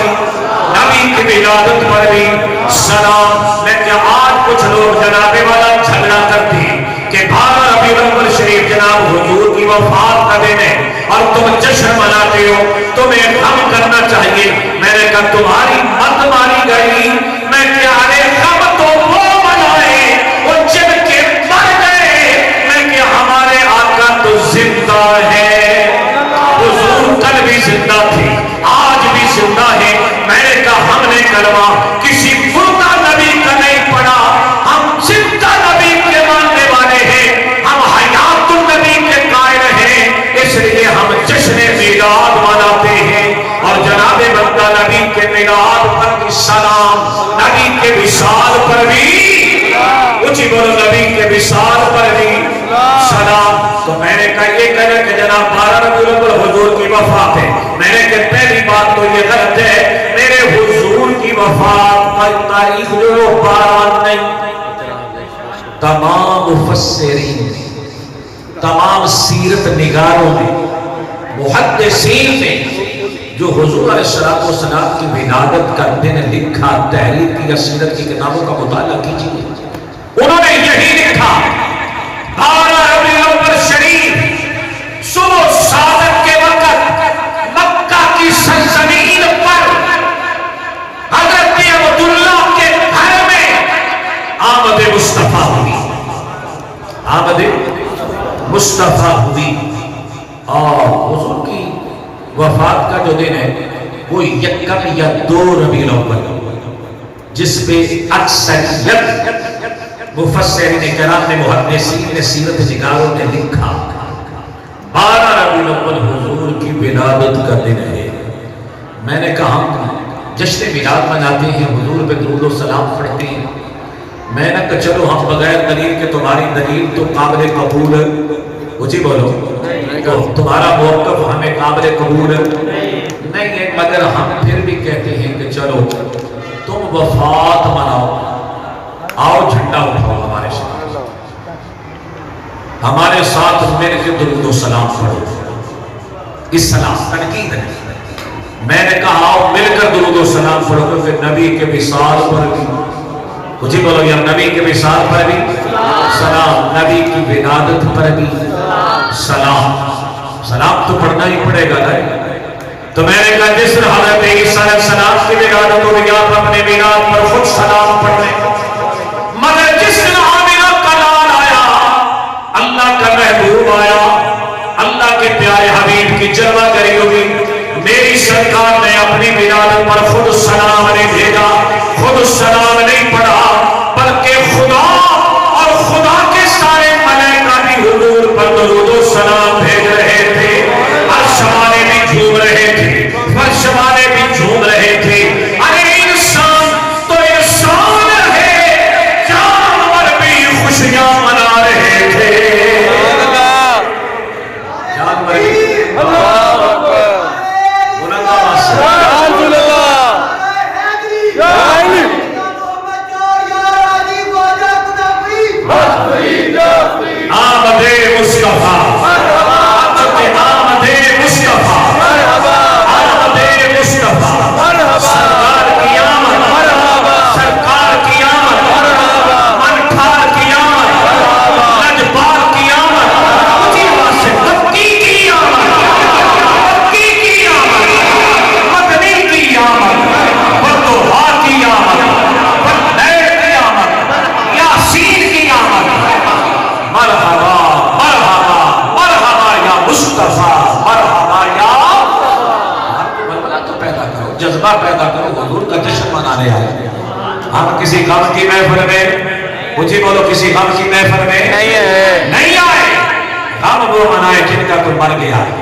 بھی، نبی کی ولادت پر بھی سلام۔ لیکن آج کچھ لوگ جناب والا جھگڑا کرتے ہیں کہ 12 ربیع الاول شریف جناب حضور کی وفات کا دن ہے اور تم جشن مناتے ہو، تمہیں غم کرنا چاہیے۔ میں نے کہا تمہاری مت ماری گئی، میں کیا غم تو وہ منائے وہ جن کے مر گئے، میں کیا ہمارے آقا تو زندہ ہے، حضور کل بھی زندہ تھے آج بھی زندہ ہے۔ میں نے کہا ہم نے کلمہ کسی مردہ نبی کا نہیں پڑھا، ہم زندہ نبی کے ماننے والے ہیں، ہم حیات النبی کے قائل ہیں، اس لیے ہم جشن میلاد مناتے ہیں۔ اور جناب بندہ نبی کے میلاد پر بھی سلام، نبی کے وصال پر بھی اچھی بولو، نبی کے وصال پر بھی سلام۔ تو میں نے کہا یہ کہنا کہ جناب 12 ربیع الاول حضور کی وفات ہے، میں نے کہا پہلی بات تو یہ غلط ہے، میرے حضور کی وفات کا تاریخ جو 12 نہیں، تمام مفسرین نے، تمام سیرت نگاروں نے، محدثین نے جو حضور علیہ السلام کی ولادت کا دن لکھا، تحریر کی یا سیرت کی کتابوں کا مطالعہ کیجیے، انہوں نے یہی لکھا 12 ربیع الاول شریف صبح صادق کے وقت مکہ کی سرزمین پر حضرت عبداللہ کے گھر میں آمد مصطفیٰ ہوئی، آمد مصطفیٰ ہوئی۔ اور حضور کی وفات کا جو دن ہے وہ 1 یا 2 ربیع الاول، جس پہ اکثریت مفسرین کرام نے، محدثین نے، سیرت نگاروں نے لکھا 12 ربیع الاول حضور کی ولادت کا دن ہے۔ میں نے کہا ہم جشن میلاد مناتے ہیں، حضور پہ درود و سلام پڑھتے ہیں، میں نے کہا چلو ہم بغیر دلیل کے، تمہاری دلیل تو قابل قبول ہے، اچھی بولو، تو تمہارا موقف ہمیں قابل قبول نہیں ہے، مگر ہم پھر بھی کہتے ہیں کہ چلو تم وفات مناؤ، آؤ جھنڈا اٹھاؤ ہمارے ساتھ، ہمارے ساتھ مل کے درود و سلام پڑھو، اسلام تنقید ہے۔ میں نے کہا آؤ مل کر درود و سلام پڑھو، کیونکہ نبی کے وصال پر بھی کچھ بولو، یا نبی کے وصال پر بھی سلام، نبی کی ولادت پر بھی سلام، سلام تو پڑھنا ہی پڑے گا نا۔ تو میں نے کہا جس حضرت عیسیٰ علیہ السلام کی ولادت ہوئی، آپ اپنے میلاد پر خود سلام پڑھ لیں، مگر جس دن آمنہ کا لال آیا، اللہ کا محبوب آیا، اللہ کے پیارے حبیب کی جلوہ گری ہوئی، میری سرکار نے اپنی ولادت پر خود سلام نہیں بھیجا، خود سلام نہیں پڑھا، بلکہ خدا اور خدا کے سارے ملائکہ بھی حضور پر درود و سلام بھیج رہے تھے، عرش والے بھی جھوم رہے تھے، فرش والے بھی جھوم رہے تھے۔ ارے انسان تو انسان ہے، جانور بھی خوشیاں منا رہے تھے، جانور بھی پیدا کرو، حضور کا جشن منانے آئے۔ ہم کسی غم کی محفل میں، مجھے بولو کسی غم کی محفل میں نہیں آئے، غم وہ منائے جن کا کوئی مر گیا ہے۔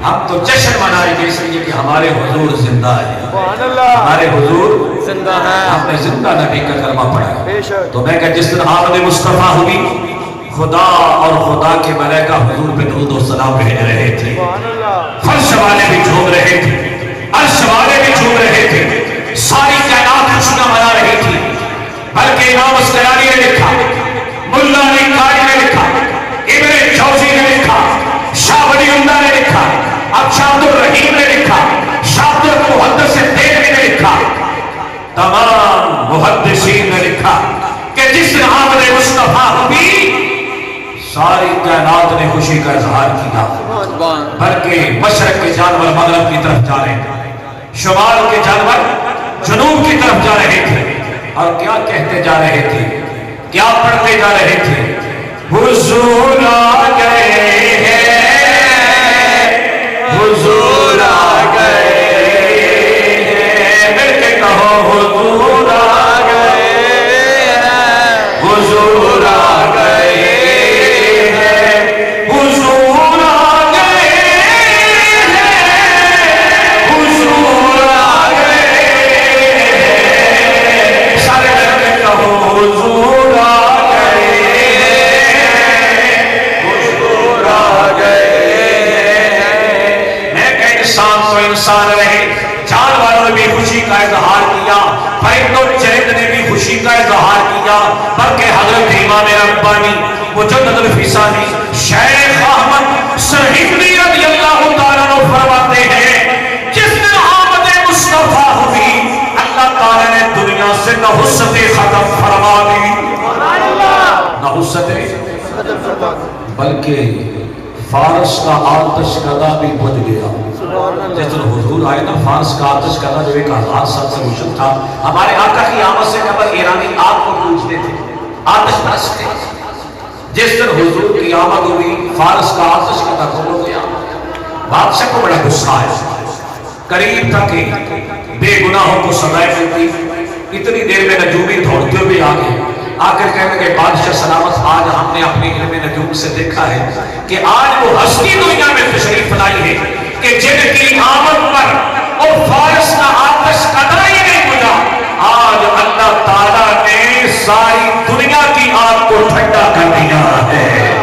ہم تو جشن منائے گے اس لیے کہ ہمارے حضور زندہ ہے، ہمارے حضور زندہ ہے، ہم نے زندہ نبی کا کلمہ پڑھا ہے۔ تو میں کہ جس دن آمد مصطفیٰ ہوئی، خدا اور خدا کے ملائکہ حضور پہ درود و سلام بھیج رہے تھے، فرش والے بھی جھوم رہے تھے، عرش والے بھی جھوم رہے تھے، ساری کائنات خوشیاں منا رہی تھی۔ بلکہ امام اسقلانی نے لکھا، ملا علی قاری نے لکھا، ابن جوزی نے لکھا، شاہ ولی اللہ نے لکھا، اب شاہ عبد الرحیم نے لکھا، شاہ عبد ساری کائنات نے خوشی کا اظہار کیا، بلکہ مشرق کے جانور مغرب کی طرف جا رہے تھے، شمال کے جانور جنوب کی طرف جا رہے تھے، اور کیا کہتے جا رہے تھے، کیا پڑھتے جا رہے تھے، حضور آ گئے ہیں، حضور آ گئے ہیں، مل کے کہو حضور آ گئے ہیں، حضور آ گئے ہیں، حضور آ گئے ہیں، حضور آ گئے ہیں، سارے مل کے کہو حضور آ گئے ہیں، حضور آ گئے ہیں۔ میں کہ انسان تو انسان رہے، جانوروں نے بھی خوشی کا اظہار کیا، پرند و چرند نے بھی خوشی کا اظہار کیا، بلکہ حضرت امام ربانی مجدد الفسانی شیخ احمد سرہندی رضی اللہ تعالیٰ عنہ فرماتے ہیں، جس دن آمد مصطفیٰ ہوئی اللہ تعالیٰ نے دنیا سے نحوستیں ختم فرما دی، نحوستیں بلکہ فارس کا آتش کدہ بھی بجھ گیا۔ جس دن حضور آئے نا، فارس کا آتش کدہ جو 1000 سال سے روشن تھا، ہمارے آقا کی آمد سے قبل ایرانی آگ کو پوجتے تھے، آتش پرست تھے۔ جس دن حضور کی آمد ہوئی، فارس کا آتش کدہ کھول ہو گیا۔ بادشاہ کو بڑا غصہ ہے، قریب تھا کہ بے گناہوں کو سزائے ملتی، اتنی دیر میں نجومی دوڑتے ہوئے آگے آخر کہنے کہ بادشاہ سلامت، آج ہم نے اپنی علم نجوم سے دیکھا ہے کہ آج وہ ہستی دنیا میں تشریف لائی ہے کہ جن کی آمد پر اور فارس کا آتش قدر ہی نہیں بجھا، آج اللہ تعالیٰ نے ساری دنیا کی آگ کو ٹھنڈا کر دیا ہے،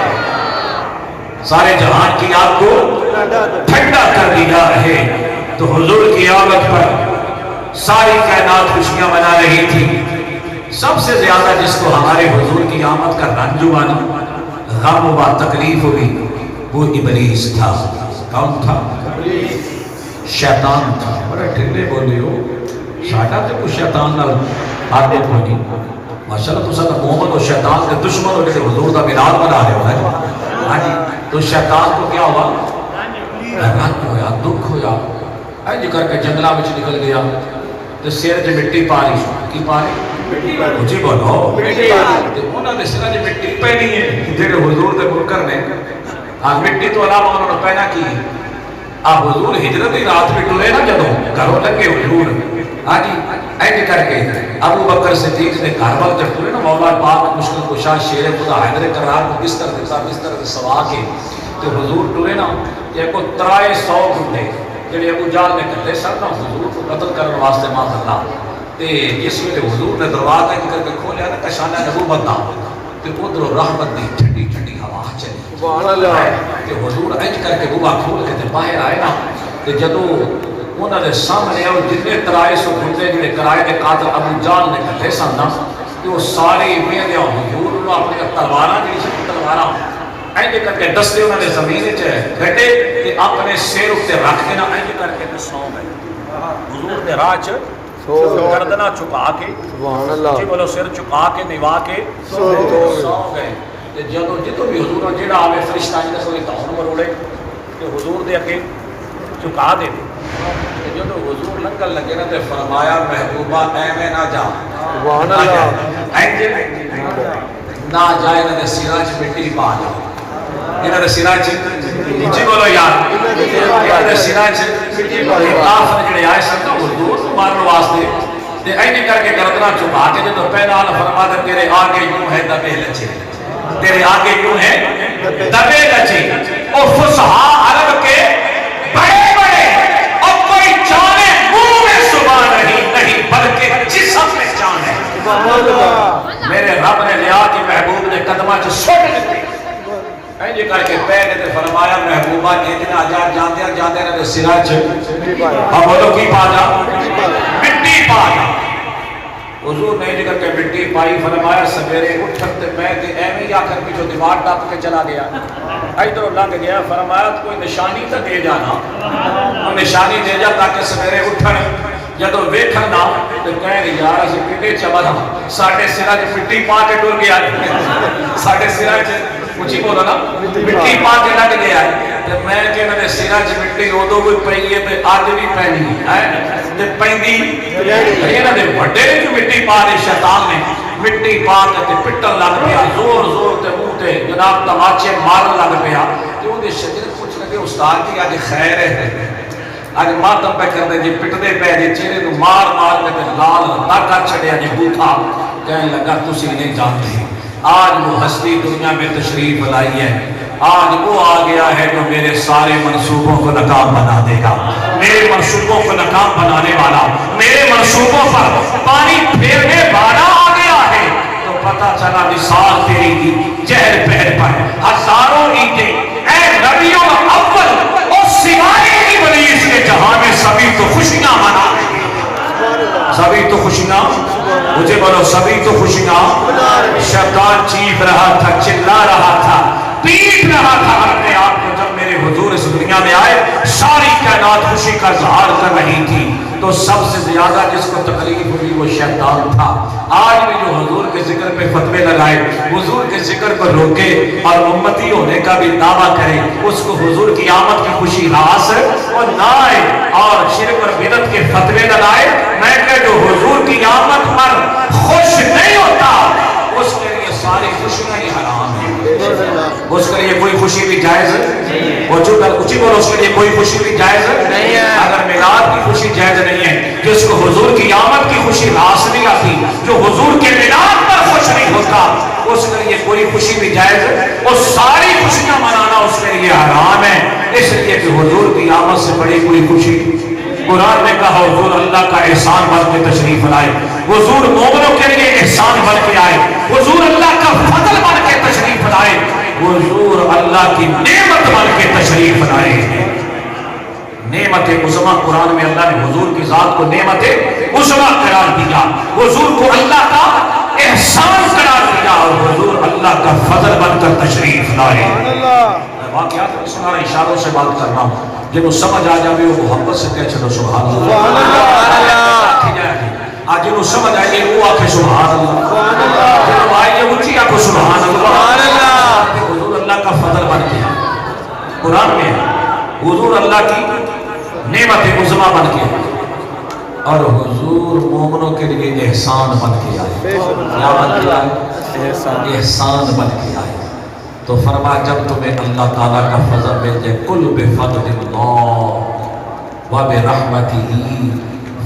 سارے جہان کی آگ کو ٹھنڈا کر دیا ہے۔ تو حضور کی آمد پر ساری کائنات خوشیاں منا رہی تھی۔ سب سے زیادہ جس کو ہمارے حضور کی آمد کا رنج ہوا نا، غم و تکلیف ہوئی، وہ ابلیس تھا۔ کون تھا؟ شیطان تھا۔ بڑے ٹھنڈے بولے ہو، ساڈا تے کوئی شیطان نال آگے کوئی نہیں۔ ماشاءاللہ تو سارا محمد اور شیطان کے دشمن ہو کے حضور کا ملاد بنا رہے ہو نا۔ ہاں جی، تو شیطان کو کیا ہوا؟ رنج ہویا، دکھ ہویا، اینج کر کے جنگلاں وچ نکل گیا تے سر تے مٹی پا رہی، کی پا رہی؟ مجھے بولو، انہوں نے سرہ جو مٹی پہنی ہے جیڑے حضور دے منکر نے، مٹی تو علاوہ انہوں نے پہنا کی، آپ حضور ہجرت ہی رات میں ٹورے نا جدوں گھروں لگے حضور، ہاں جی اینج کر کے ابو بکر صدیق نے گھر وقت جب ٹورے نا، مولا پاک مشکل کشا شیر خدا حیدر کرار کو بستر دیتا، بستر دے سوا کے تو حضور ٹورے نا، یہ کو 300 گھنٹے جڑے ابو جال نے کہتے سر نا حضور کو قتل کرنے واسطے ماں اللہ تے جس ویلے حضور نے دروازہ کر کے کھولیا نا کشانہ نبوت دا تے ادھر رحمت دی ٹھنڈی ٹھنڈی ہوا چلی، سبحان اللہ، تے حضور انج کر کے بوا کھول کے تے باہر آئے نا، تے جدوں انہاں دے سامنے او جتنے 300 گھنٹے جڑے کرائے دے قاتل ابو جال نے کہتے سن نا، تے وہ سارے ویندے حضور نو اپنی تلواراں دی تلواراں اینج کر کے دستے انہوں نے زمین وچ گھٹے تے اپنے سر تے رکھ کے نا اینج کر کے سو گئے حضور دے راہ چ، گردنہ چکا کے، جی بولو سر چکا کے نوا کے سو گئے۔ جدو جتوں بھی حضور جیڑا آوے فرشتہ جی کوئی دھون مروڑے تے حضور دے اگے چکا دے دے، جدو حضور لنگن لگے نا تے فرمایا محبوبہ ایویں نہ جا، اینج نہ جائے نہ سراں چ مٹی پا جا، انہاں دے سراں چ جی بولو یار، انہاں دے سراں چ کافر جڑے آئے سن حضور کو مارن واسطے تے اینج کر کے گردنہ چکا کے جدوں پہلا فرمایا تیرے آگے یوں ہے دبے لچے، تیرے آگے یوں ہے دبے لچے، اور فصحاء عرب کے بڑے بڑے اور کوئی جانے منہ میں زبان نہیں بلکہ جسم میں جان ہے، میرے رب نے لیا کہ محبوب نے قدمہ چ سٹ دیتے، اینج کر کے پہلے تے فرمایا محبوبہ اتنا جا جاندے جاندے نے سراں چ اب بولو کی پا جا، مٹی پا جا۔ حضور نے اینج کر کے مٹی پائی، فرمایا سویرے اٹھن تے میں تے ایویں ہی آکر پیچھے دیوار ٹپ کے چلا گیا، ادھر لنگ گیا، فرمایا کوئی نشانی تے دے جانا، نشانی دے جا تاکہ سویرے اٹھن جدوں ویکھن نا تے کہن یار اسی کڈے چبل ساڈے سراں چ مٹی پا کے ٹر گیا، ساڈے سراں چ اچھی بولو نا مٹی پا کے لگ گیا تے میں کہ میرے سراں چ مٹی اودوں کوئی پئی ہے تے اج بھی پینی ہے تے پیندی انہاں دے بڑے جو مٹی پا دے شیطان نے مٹی پا کے پٹن لگ پیا زور زور تے منہ تے جناب تماچے مارن لگ پیا تے او دے شاگرد پوچھ لگے استاد جی اج خیر ہے اج ماتم پہ کردے جی پٹدے پے جی چہرے نو مار مار کے تے لال رتا کر چھڑیا جی بوتھا کہنے لگا تسی نہیں جانتے آج وہ ہستی دنیا میں تشریف لائی ہے آج وہ آ گیا ہے جو میرے سارے منصوبوں کو ناکام بنا دے گا میرے منصوبوں کو ناکام بنانے والا میرے منصوبوں پر پانی پھیرنے والا آ گیا ہے تو پتہ چلا مثال تیری کی چہر پہر پر ہزاروں اینٹیں اے نبیوں اول اور سوائے ابلیس کے جہاں میں سبھی تو خوشیاں منا سبھی تو خوشیاں مجھے بولو سبھی تو خوشیاں شیطان چیخ رہا تھا چلا رہا تھا پیٹ رہا تھا اپنے آپ کو جب میرے حضور اس دنیا میں آئے ساری کائنات خوشی کا اظہار کر رہی تھی تو سب سے زیادہ جس کو تکلیف ہوئی وہ شیطان تھا آج بھی جو حضور کے ذکر پہ فتوے لگائے حضور کے ذکر کو روکے اور امتی ہونے کا بھی دعویٰ کرے اس کو حضور کی آمد کی خوشی حاصل اور نہ آئے اور شرک اور بدعت کے فتوے لگائے میں کہ جو حضور کی آمد پر خوش نہیں ہوتا اس کے لیے ساری خوشیاں ہی حرام ہیں اس کے لیے کوئی خوشی بھی جائز ہے وہ جو اچھی بولو اس کے لیے کوئی خوشی بھی جائز نہیں ہے اگر میلاد کی خوشی جائز نہیں ہے جس کو حضور کی آمد کی خوشی راس نہیں آتی جو حضور کے میلاد پر خوش نہیں ہوتا اس کے لیے کوئی خوشی بھی جائز ہے اور ساری خوشیاں منانا اس کے لیے حرام ہے اس لیے کہ حضور کی آمد سے بڑی کوئی خوشی قرآن نے کہا حضور اللہ کا احسان بن کے تشریف لائے حضور مومنوں کے لیے احسان بن کے آئے حضور اللہ کا فضل بن کے تشریف لائے حضور اللہ کی نعمت بن کے تشریف لائے نعمت عظما قرآن میں اللہ نے حضور کی ذات کو نعمت عظما قرار دیا حضور کو اللہ کا احسان قرار دیا اور حضور اللہ کا فضل بن کر تشریف لائے واقعات سنا رہا اشاروں سے بات کر رہا ہوں جنہوں سمجھ آ جائے وہ محبت سے کہہ چلو سبحان اللہ آج جنہوں سمجھ آئیے وہ آکھے سبحان اللہ جنہوں آئیے اچھی آکھو سبحان اللہ حضور اللہ کا فضل بن کے قرآن میں حضور اللہ کی نعمت عظما بن کے اور حضور مومنوں کے لیے احسان بن کے آئے کیا بن کے آئے احسان بن کے آئے تو فرما جب تمہیں اللہ تعالیٰ کا فضل مل جائے کل بفضل اللہ وبرحمتہ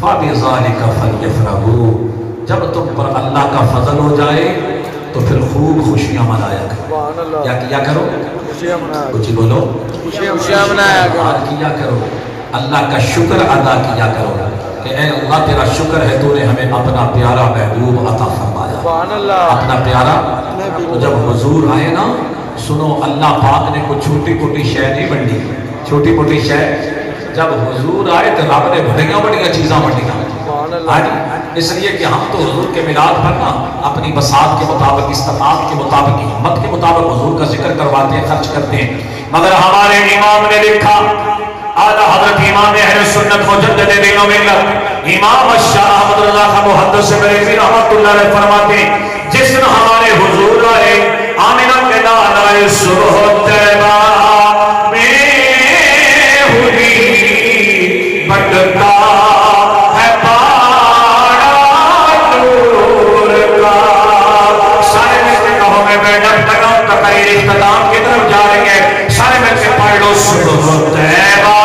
فبذلک فلیفرحوا جب تم پر اللہ کا فضل ہو جائے تو پھر خوب خوشیاں منایا کرو کیا کرو کچھ بولو خوشیاں منایا کرو اللہ کا شکر ادا کیا کرو کہ اے اللہ تیرا شکر ہے تو نے ہمیں اپنا پیارا محبوب عطا فرمایا اپنا پیارا تو جب حضور آئے نا سنو اللہ پاک نے کوئی چھوٹی موٹی شے نہیں بنڈی چھوٹی موٹی شے جب حضور آئے تو رب نے بڑیاں چیزاں بنڈیاں اس لیے کہ ہم تو حضور کے میلاد پر نا اپنی بساط کے مطابق استطاعت کے مطابق ہمت کے مطابق حضور کا ذکر کرواتے ہیں خرچ کرتے ہیں مگر ہمارے امام نے لکھا اعلیٰ حضرت امام اہل سنت مجدد دین و ملت امام الشاہ احمد رضا خان محدث بریلوی رحمۃ اللہ علیہ فرماتے ہیں جس دن ہمارے حضور آئے آمنہ کے لالائے صبح طیبہ میں ہوئی بڑھتا ہے پاڑا نور کا سارے میں سے کہو میں بیٹھا تکاؤں تقریر اختتام کی طرف جا رہے ہیں سارے میں سے پڑھ لو صبح طیبہ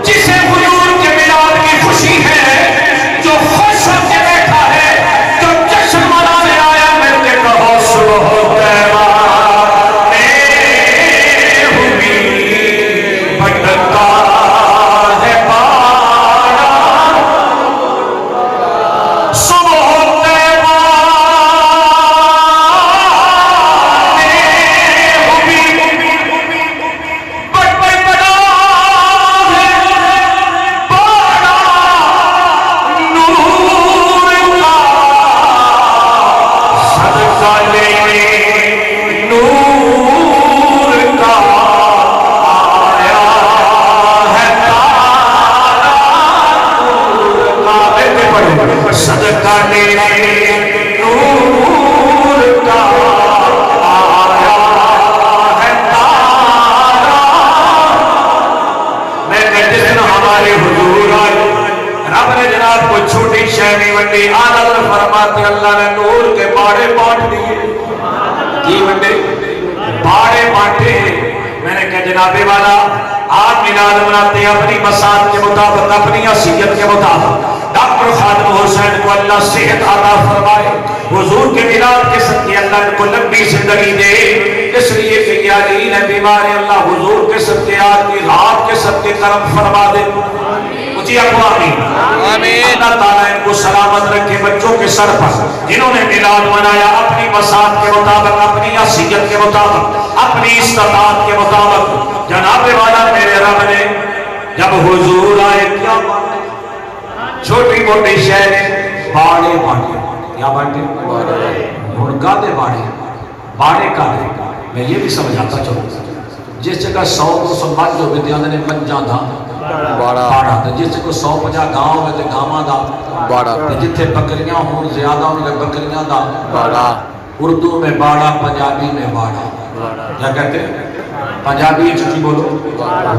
جسے حضور کے میلاد کی خوشی ہے تعالیٰ نے نور کے باڑے بانٹ دیے. کی بندے باڑے بانٹے. میں نے کہا جناب والا آپ میلاد مناتے ہیں اپنی مساعد کے مطابق, اپنی حیثیت کے مطابق. ڈاکٹر خادم حسین کو اللہ صحت عطا فرمائے, حضور کے میلاد کے صدقے اللہ ان کو لمبی زندگی دے. اس لیے کہ یارین ہے بیمار ہے, اللہ حضور کے صدقے آج کی رات کے صدقے کرم فرما دے. جی آمین. اللہ تعالیٰ ان کو سلامت رکھے. بچوں کے سر پر جنہوں نے میلاد منایا اپنی مساعد کے مطابق, اپنی حیثیت کے مطابق, اپنی استطاعت کے مطابق. جناب والا میرے رب نے جب حضور آئے کیا چھوٹی موٹی شہر باڑے بانٹے. کیا بانٹے؟ بھڑکا دے باڑے. باڑے کا دے. میں یہ بھی سمجھاتا چلوں, جس جگہ 100-200 مجھ ہو گئے نے مجھاں دا باڑا, جس جگہ 150 گاؤں میں تے گاواں دا باڑا, جتھے بکریاں ہون زیادہ ہون لے بکریاں دا باڑا. اردو میں باڑا, پنجابی میں باڑا. کیا کہتے ہیں پنجابی چھٹی بولو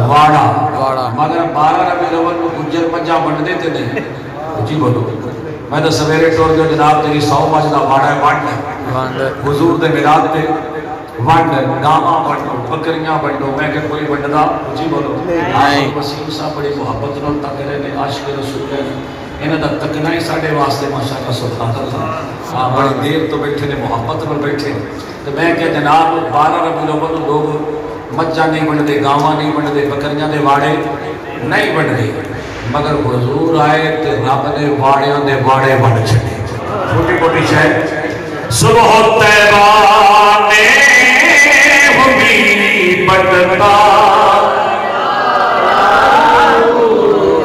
واڑا. مگر 12 ربیع الاول کو گجر مجھاں ونڈ دیتے نہیں. جی بولو میں تو سویرے ٹور جو جناب تیری 100 مجھ دا باڑا ہے ونڈ حضور دے میلاد تے ونڈ, گاواں ونڈو, بکریاں ونڈو. میں کہ کوئی ونڈدا جی بولو نہیں. وسیم صاحب بڑی محبت نال تک رہے نے, عاشق رسول ہے. انہاں دا تکنا ہی ساڈے واسطے ماشاءاللہ سبحان اللہ. ہاں بڑی دیر تو بیٹھے نے, محبت نال بیٹھے. تو میں کہ جناب 12 ربیع الاول لوگ مجھاں نہیں ونڈدے, گاواں نہیں ونڈدے, بکریاں دے واڑے نہیں ونڈدے. مگر حضور آئے تے رب نے واڑیاں دے واڑے ونڈ چھڈے. چھوٹی موٹی شے صبح طیبہ میں ہوئی بٹتا.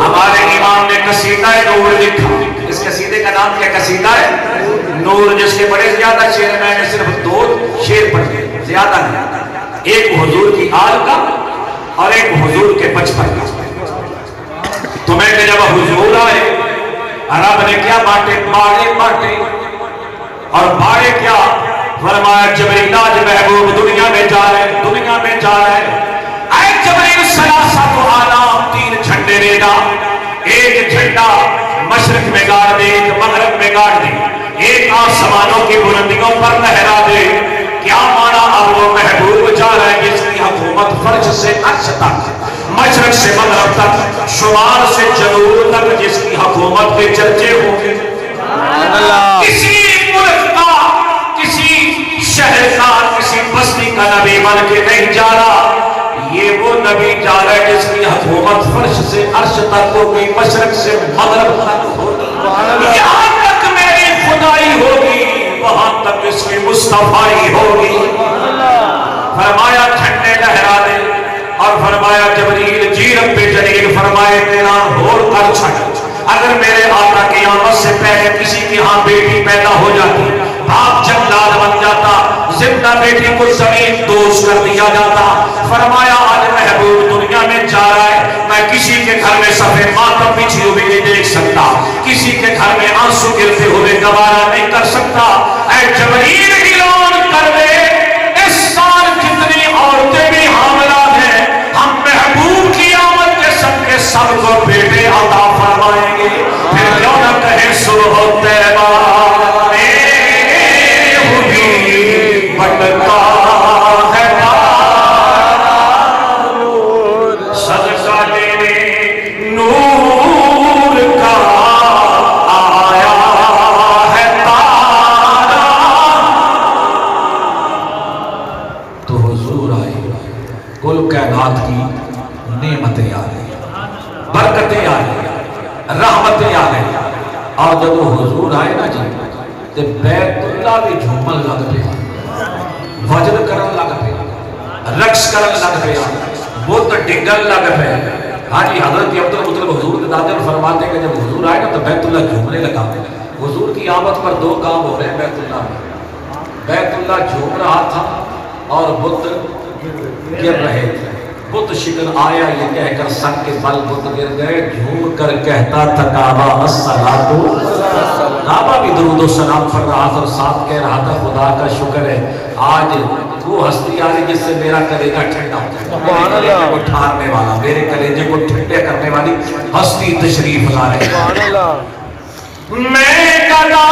ہمارے امام نے قصیدہ نور لکھا. اس قصیدے کا نام کیا قصیدہ ہے؟ نور. جس کے بڑے زیادہ شعر میں نے صرف 2 شعر پڑھے, زیادہ نہیں. ایک حضور کی آل کا اور ایک حضور کے بچپن کا. تو میں کہ جب حضور آئے رب نے کیا بانٹے؟ باڑے بانٹے. اور باڑے کیا فرمایا؟ جبریل آج محبوب دنیا میں جا رہے, دنیا میں جا رہے. اے جبریل ثلاثۃ اعلام, 3 جھنڈے لے جا. ایک جھنڈا مشرق میں گاڑ دے, ایک مغرب میں گاڑ دے, ایک آسمانوں کی بلندیوں پر لہرا دے. کیا مانا؟ اب وہ محبوب جا رہا ہے جس کی حکومت فرش سے عرش تک, مشرق سے مغرب تک, شمال سے جنوب تک جس کی حکومت کے چرچے ہوں گے. کسی ملک کا, کسی شہر کا, کسی بستی کا نبی بن کے نہیں جا رہا. یہ وہ نبی جا رہا ہے جس کی حکومت فرش سے عرش تک ہوگی, مشرق سے مغرب تک ہوگی. یہاں تک میری خدائی ہوگی, وہاں تک اس کی مصطفائی ہوگی. فرمایا جھنڈے لہرا دے. اور فرمایا جبریل جی رب جلیل فرمائے تیرا ہور کر چھٹ. اگر میرے آقا قیامت سے پہلے کسی کی ہاں بیٹی پیدا ہو جاتی, باپ جلاد بن جاتا, زندہ بیٹی کو زمین دوز کر دیا جاتا. فرمایا آج محبوب دنیا میں جا رہا ہے, میں کسی کے گھر میں صفحے ماتم بچھی ہوئی نہیں دیکھ سکتا, کسی کے گھر میں آنسو گرتے ہوئے گوارا نہیں کر سکتا. اے جبریل اعلان کر دے, اس سال جتنی عورتیں بھی حاملہ ہیں, ہم محبوب کی آمد کے سب کو بیٹے عطا فرمائیں گے. پھر کیوں نہ کہیں صبح طیبہ میں ہوئی بٹتا ہے نور, صدقہ دینے نور کا آیا ہے تارا. تو حضور آئے, کل کائنات کی نعمتیں آ گئی, برکتیں آ گئی, رحمتیں آ گئی. اور جب وہ حضور آئے نا جی, تو بیت اللہ بھی جھومن لگ پیا, وجد کرن لگ پیا, رقص کرن لگ پیا, بت ڈگن لگ پیا. ہاں جی, حضرت عبدالمطلب حضور کے دادے فرماتے ہیں کہ جب حضور آئے نا تو بیت اللہ جھومنے لگا. حضور کی آمد پر 2 کام ہو رہے ہیں بیت اللہ میں. بیت اللہ جھوم رہا تھا اور بت گر رہے تھے. بت شکن آیا یہ کہہ کر سن کے بل بت گر گئے, جھوم کر کہتا تھا کعبہ الصلاۃ. کعبہ بھی درود و سلام پڑھ رہا تھا اور ساتھ کہہ رہا تھا خدا کا شکر ہے آج وہ ہستی آ رہی جس سے میرا کلیجہ ٹھنڈا ہو جائے. میرے کلیجے کو ٹھارنے والا, میرے کلیجے کو ٹھنڈے کرنے والی ہستی تشریف لا رہی ہے. میں کلا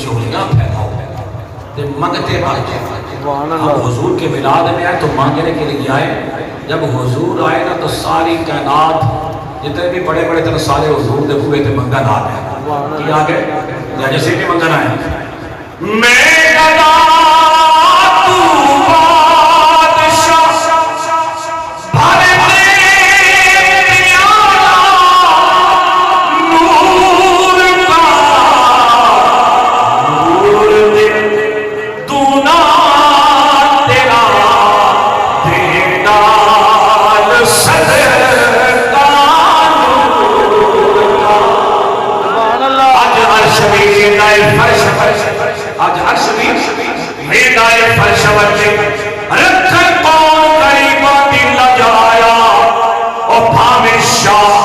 چولیاں پھیلاؤ تے منگتے بھاگے. ہم حضور کے میلاد میں آئے تو مانگنے کے لیے آئے. جب حضور آئے نا تو ساری کائنات جتنے بھی بڑے بڑے تھے سارے حضور دے بوئے تے منگن آ گئے. کی آ گئے یا جیسے بھی منگن آئے. میں گدا تو بادشاہ بھر دے پیالہ نور کا نور دے دونا تیرا دیدار صدقہ نور کا. آج عرش بھی نائے فرش آج عرش بھی نائے فرش ورچے رکھن کون قریبا دل لجایا او بھاوے شاہ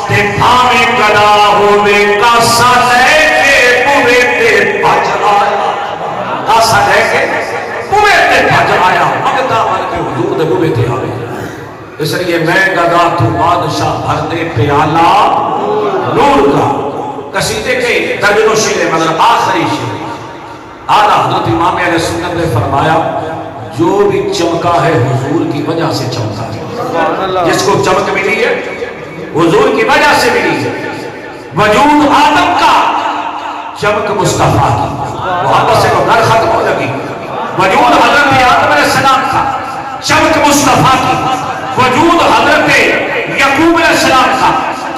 تے بھاوے گدا ہوئے کاسا لے کے بوئے تے بھج آیا. کاسا لے کے بوئے تے بھج آیا. مگتا ورکے حضور دے بوئے تے آئے. اس لیے میں گدا تو بادشاہ بھر دے پیالہ نور کا. قصیدے کے درجن و شعر مگر آخری شعر آلہ حضرت امام علیہ سنت نے فرمایا جو بھی چمکا ہے حضور کی وجہ سے چمکا ہے. جس کو چمک ملی ہے حضور کی وجہ سے ملی ہے. وجود آدم کا چمک مصطفیٰ کی. محبت سے وہ گھر ختم ہو لگی. وجود حضرت آدم علیہ السلام کا چمک مصطفیٰ کی. وجود حضرت یعقوب علیہ السلام کا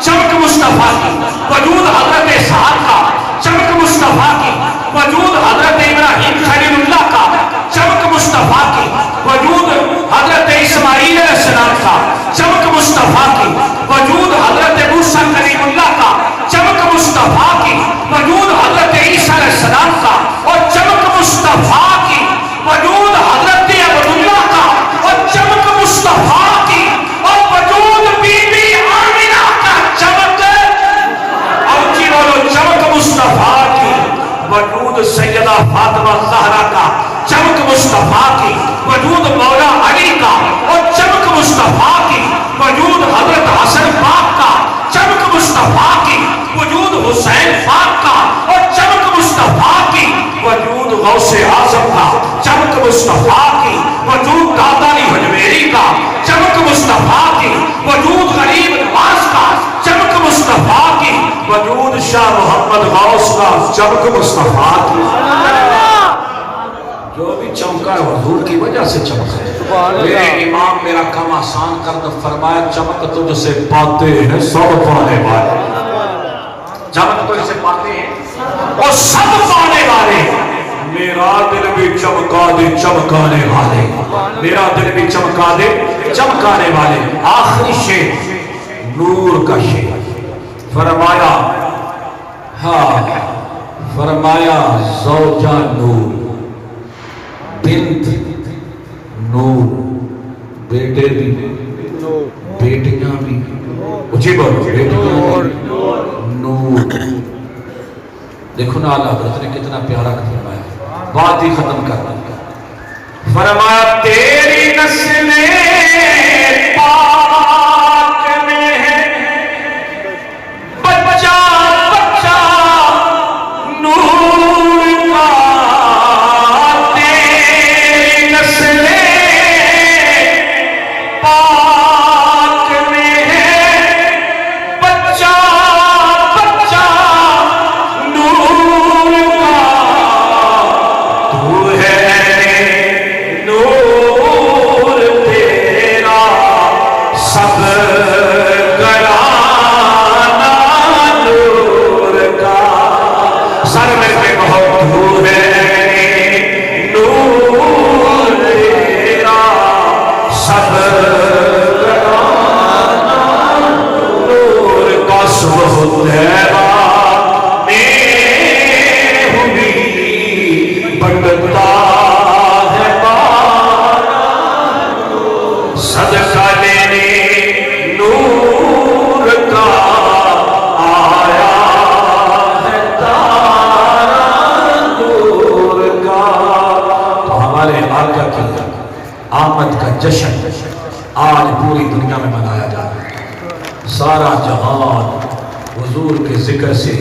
چمک مصطفیٰ کی. وجود حضرت اسحاق کا چمک مصطفیٰ کی. وجود حضرت ابراہیم خلیل اللہ کا چمک مصطفیٰ کی. وجود حضرت اسماعیل علیہ السلام کا چمک مصطفیٰ کی. وجود حضرت موسیٰ کلیم اللہ کا چمک مصطفیٰ کی. وجود حضرت عیسیٰ علیہ السلام کا اور چمک مصطفیٰ کی. وجود حضرت عبداللہ کا اور چمک مصطفیٰ کی. اور وجود بی بی آمنہ کا چمک اور جی بولو چمک مصطفیٰ کی. وجود سیدہ فاطمہ زہرا کا چمک مصطفیٰ کی. وجود مولا علی کا اور چمک مصطفیٰ کی. وجود حضرت حسن پاک کا چمک مصطفیٰ کی. وجود حسین پاک کا اور چمک مصطفیٰ کی. وجود غوث اعظم کا چمک مصطفیٰ کی. وجود دادا علی حجویری کا چمک مصطفیٰ کی. وجود غریب نواز کا چمک مصطفیٰ کی. وجود شاہ محمد غوث کا چمک مصطفیٰ کی. جو بھی چمکا ہے حضور کی وجہ سے چمکا ہے. میرے امام میرا کام آسان کر دو فرمایا چمک تجھ سے پاتے ہیں سب پانے والے. چمک تجھ سے پاتے ہیں اور سب پانے والے. میرا دل بھی چمکا دے چمکانے والے. میرا دل بھی چمکا دے چمکانے والے. آخری شعر نور کا شعر فرمایا ہاں فرمایا زوجہ نور بنت نور بیٹے بھی بیٹیاں بھی اچھی بولو بیٹیاں بھی نور. دیکھو نا اعلیٰ حضرت نے کتنا پیارا فرمایا. بات ہی ختم کر رہا فرمایا تیری نسل پاک میں ہے بچہ بچہ نور کا. تیری نسل پاک میں ہے بچہ بچہ نور کا. تو ہے نور تیرا سب گرانا نور کا. سر میں سے بہت دور ہے نور تیرا سب گرانا نور کا. صبح تیرا میں ہوئی بڑھتا ہے بارا صدقہ لینے نور کا آیا ہے تارا نور کا. تو ہمارے آقا کی آمد کا جشن آج پوری دنیا میں منایا جا رہا ہے. سارا جہان حضور کے ذکر سے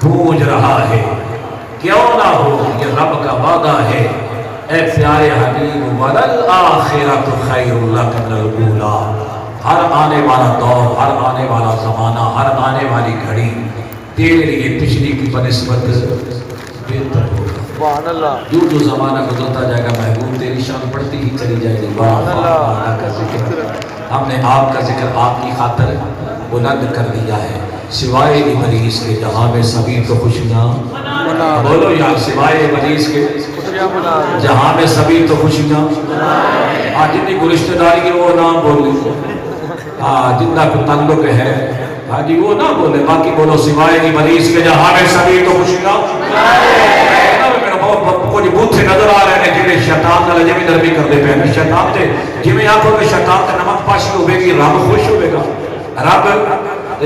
گونج رہا ہے. کیوں نہ ہو یہ رب کا وعدہ ہے اے پیارے حبیب وللآخرۃ خیر لک من الاولی، ہر آنے والا دور، ہر آنے والا زمانہ، ہر آنے والی گھڑی تیرے لیے پچھلی کی بنسبت بہتر ہوگا۔ سبحان اللہ۔ جو جو زمانہ گزرتا جائے گا محبوب تیری شان بڑھتی ہی چلی جائے گی۔ اللہ کا ذکر، ہم نے آپ کا ذکر آپ کی خاطر بلند کر دیا ہے۔ سوائے ابلیس کے جہاں میں سبھی تو خوشیاں، بولو یار، سوائے ابلیس کے جہاں میں سبھی تو خوشیاں، آج جتنی کو رشتہ داری کی وہ نام بول لیجیے، جتنا کو تعلق ہے ہاں جی وہ نہ بولے، باقی بولو سوائے ابلیس کے جہاں میں سبھی تو خوشیاں۔ کچھ بوتھے نظر آ رہے ہیں جنہیں شیطان نہ لجے بھی نرمی کر دے پہنے شیطان تے جنہیں آنکھوں کے شیطان تے نمک پاشی ہوئے گی، رب خوش ہوئے گا۔ رب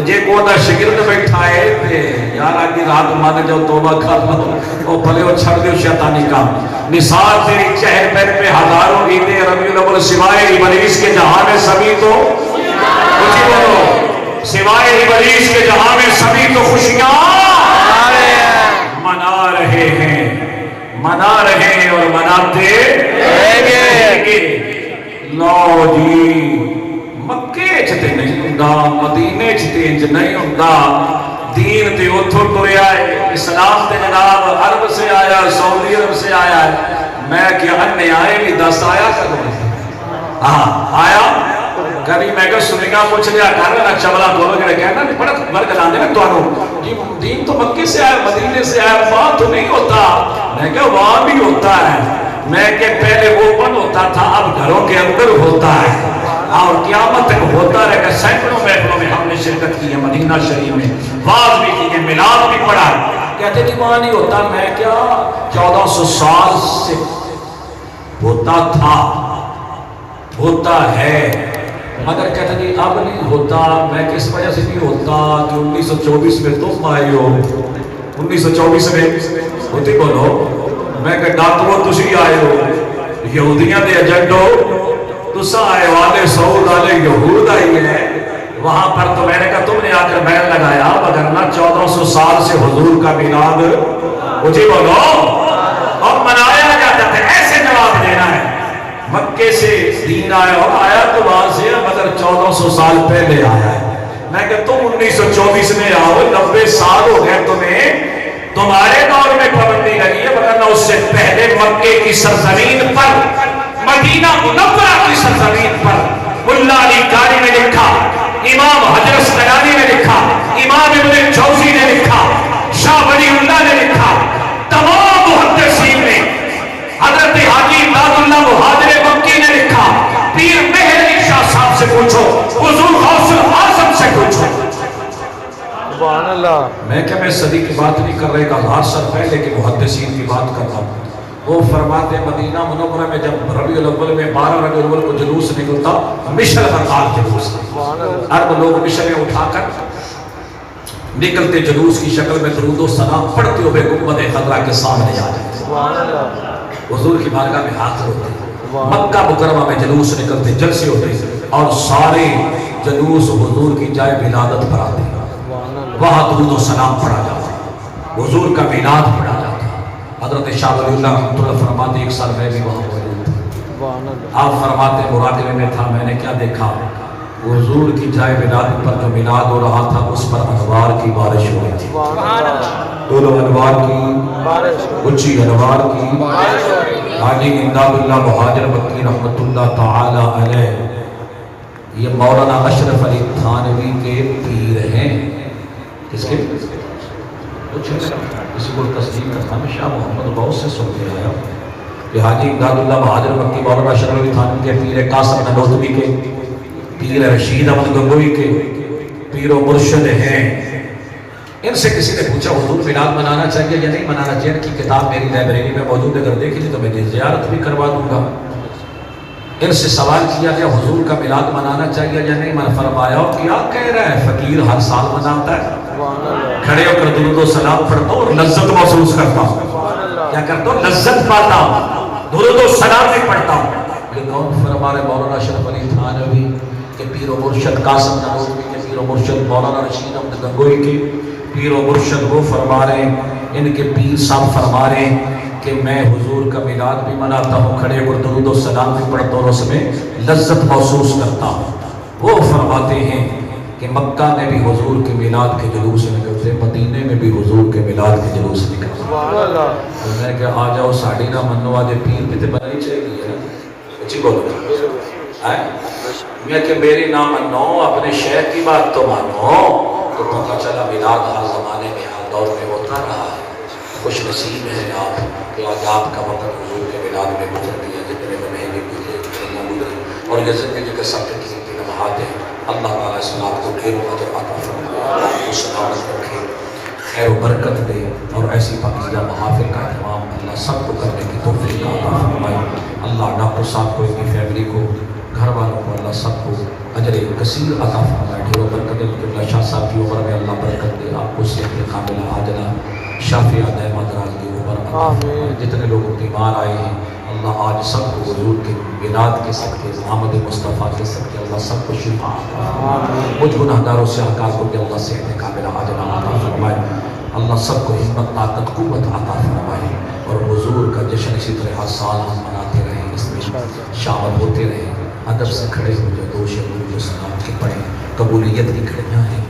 جے کو دا شگرد بیٹھا ہے تے یار آگی رات مانے جو توبہ کھا وہ بھلے وہ چھڑ دے شیطانی کام۔ نثار تیری چہر پیر پہ ہزاروں عیدیں ربیع الاول سوائے ابلیس کے جہاں میں سبھی تو کچھ بولو، سوائے ابلیس کے جہاں میں سبھی تو خوشیاں منا رہے ہیں، منا رہے ہیں اور مناتے رہیں گے۔ لو جی مکے چھتے نہیں ہندہ، مدینے چھتے انج نہیں ہندہ، دین تے اتھو ٹریا ہے، اسلام تے جناب عرب سے آیا، سعودی عرب سے آیا ہے۔ میں کیا اننے آئے بھی 10 آیا کروں، آیا کبھی میں کہ سنگا پوچھ لیا کر رہا چبلا دولو جڑے کہنا نہیں بڑا برک لاندے نا تو آنو دین تو مکے سے آیا، مدینے سے آیا، وہاں تو نہیں ہوتا۔ میں کہ وہاں بھی ہوتا ہے، میں کہ پہلے وہ بند ہوتا تھا اب گھروں کے اندر ہوتا ہے اور قیامت تک ہوتا رہے گا۔ سینکڑوں محفلوں میں ہم نے شرکت کی ہے، مدینہ شریف میں واز بھی کی ہے، میلاد بھی پڑھا ہے۔ کہتے جی وہاں نہیں ہوتا، میں کیا 1400 سال سے ہوتا تھا، ہوتا ہے، مگر کہتے جی اب نہیں ہوتا۔ میں کس وجہ سے نہیں ہوتا کہ 1924 میں تم آئے ہو، 1924 میں ہوتی بولو، میں کہ ڈاکٹروں تسی آئے ہو، یہودیاں دے ایجنڈو تسا آئے والے سعود والے یہود آئی ہے، وہاں پر تو میں نے کہا تم نے آ کر بین لگایا، مگر نہ 1400 سال سے حضور کا میلاد مجھے بولو اور منایا جاتا تھا۔ ایسے جواب دینا ہے، مکے سے دین آیا اور آیا تو وہاں سے مگر 1400 سال پہلے آیا ہے۔ میں کہ تم 1924 میں آؤ، 90 سال ہو گئے تمہیں، تمہارے دور میں پابندی لگی ہے، مگر نہ اس سے پہلے مکے کی سرزمین پر، مدینہ منورہ کی سرزمین پر ملا علی قاری نے لکھا، امام حجر اسقلانی نے لکھا، امام ابن جوزی نے لکھا، شاہ ولی اللہ نے لکھا، تمام محدثین نے، حضرت حاجی امداد اللہ مہاجر مکی نے لکھا، پیر مہر علی شاہ صاحب سے پوچھو، حضور غوث الاعظم سے پوچھو۔ سبحان اللہ۔ میں کہ میں صدی کی بات نہیں کر رہے گا، 1000 سال پہلے کے محدثین کی بات کرتا ہوں۔ وہ فرماتے مدینہ منورہ میں جب ربیع الاول میں 12 ربیع الاول کو جلوس نکلتا، مشر ہرتال جلوس، عرب لوگ مشریں اٹھا کر نکلتے جلوس کی شکل میں درود و سلام پڑھتے ہوئے گنبد خضرا کے سامنے آ جاتے، حضور کی بارگاہ میں حاضر ہوتے، مکہ مکرمہ میں جلوس نکلتے، جلسے ہوتے اور سارے جلوس حضور کی جائے ولادت پر آتے، وہاں درود و سلام پڑھا جاتا، حضور کا میلاد پڑھا جاتا۔ حضرت شاہ ولی اللہ رحمۃ اللہ فرماتے ایک سال میں بھی وہاں موجود تھا، آپ فرماتے مراقبے میں تھا، میں نے کیا دیکھا، حضور کی جائے ولادت پر جو میلاد ہو رہا تھا اس پر انوار کی بارش ہو رہی تھی، دونوں انوار کی، اچھی انوار کی۔ حاجی امداد اللہ مہاجر مکی رحمۃ اللہ تعالی علیہ، یہ مولانا اشرف علی تھانوی کے پیر ہیں، کس کے؟ کسی کو تسلیم کرتا ہے، شاہ محمد بہت سے سن کے آیا کہ حاجی امداد اللہ مہاجر مکی مولانا اشرف علی تھانوی کے پیر قاسم نانوتوی کے، پیر رشید احمد گنگوئی کے پیر و مرشد ہیں۔ ان سے کسی نے پوچھا حضور میلاد منانا چاہیے یا نہیں منانا چاہیے؟ ان کی کتاب میری لائبریری میں موجود ہے، اگر دیکھ لی تو میں زیارت بھی کروا دوں گا۔ ان سے سوال کیا گیا حضور کا میلاد منانا چاہیے یا نہیں؟ میں فرمایا کیا کہہ رہا ہے، فقیر ہر سال مناتا ہے، کھڑے ہو کر درود و سلام پڑھتا ہوں اور لذت محسوس کرتا ہوں، کیا کرتا ہوں؟ لذت پاتا ہوں، درود و سلام بھی پڑھتا ہوں۔ لیکن فرما رہے مولانا اشرف علی تھانوی کے پیر و مرشد قاسم نانوتوی کے پیر و مرشد مولانا رشید احمد گنگوئی کے پیر و مرشد وہ فرما رہے ہیں ان کے پیر صاحب فرما رہے ہیں کہ میں حضور کا میلاد بھی مناتا ہوں، کھڑے اور درود و سلام بھی پڑھتا ہوں اور اس میں لذت محسوس کرتا ہوں۔ وہ فرماتے ہیں کہ مکہ میں بھی حضور کے میلاد کے جلوس نکلتے، مدینے میں بھی حضور کے میلاد کے جلوس نکلتے۔ تو میں کہ آ جاؤ ساڑی نہ منو آجے پیر بھی تے بنانی چاہیے ہے، اچھی بولو میں کہ میری نہ منو، اپنے شیخ کی بات تو مانو۔ تو پتہ چلا میلاد ہر زمانے میں ہر دور میں ہوتا رہا ہے۔ خوش نصیب ہیں آپ کہ آج آپ کا وقت حضور کے میلاد میں گزر گیا، جتنے مہینے گزرے جتنے نہ گزرے، اور یہ زندگی کے سب کی لمحات ہیں۔ اللہ تعالیٰ اس میں آپ کو ڈھیروں اجر عطا فرمائے، آپ کو سلامت رکھے، خیر و برکت دے، اور ایسی پاکیزہ محافل کا اہتمام اللہ سب کو کرنے کی توفیق عطا فرمائے۔ اللہ ڈاکٹر صاحب کو، ان کی فیملی کو، گھر والوں کو اللہ سب کو اجر کثیر عطا فرمائے، ڈھیروں برکت دے۔ اللہ شاہ صاحب کی عمر میں اللہ برکت دے، آپ کو صحت کاملہ عاجلہ شافیہ دائمہ دراز کی عمر عطا فرمائے۔ جتنے لوگ بیمار آئے ہیں اللہ آج سب کو حضور کے میلاد کے صدقے، آمد مصطفیٰ کے صدقے اللہ سب کو شفا عطا فرمائے۔ مجھ گناہگاروں سے آغاز کو کہ اللہ صحت کاملہ عاجلہ عطا فرمائے۔ اللہ سب کو ہمت، طاقت، قوت عطا فرمائے، اور حضور کا جشن اسی طرح سال ہم مناتے رہیں، اس میں شامل ہوتے رہیں۔ ادب سے کھڑے ہو جو دو شعر و سلام کے پڑھیں، قبولیت کی گھڑیاں ہیں۔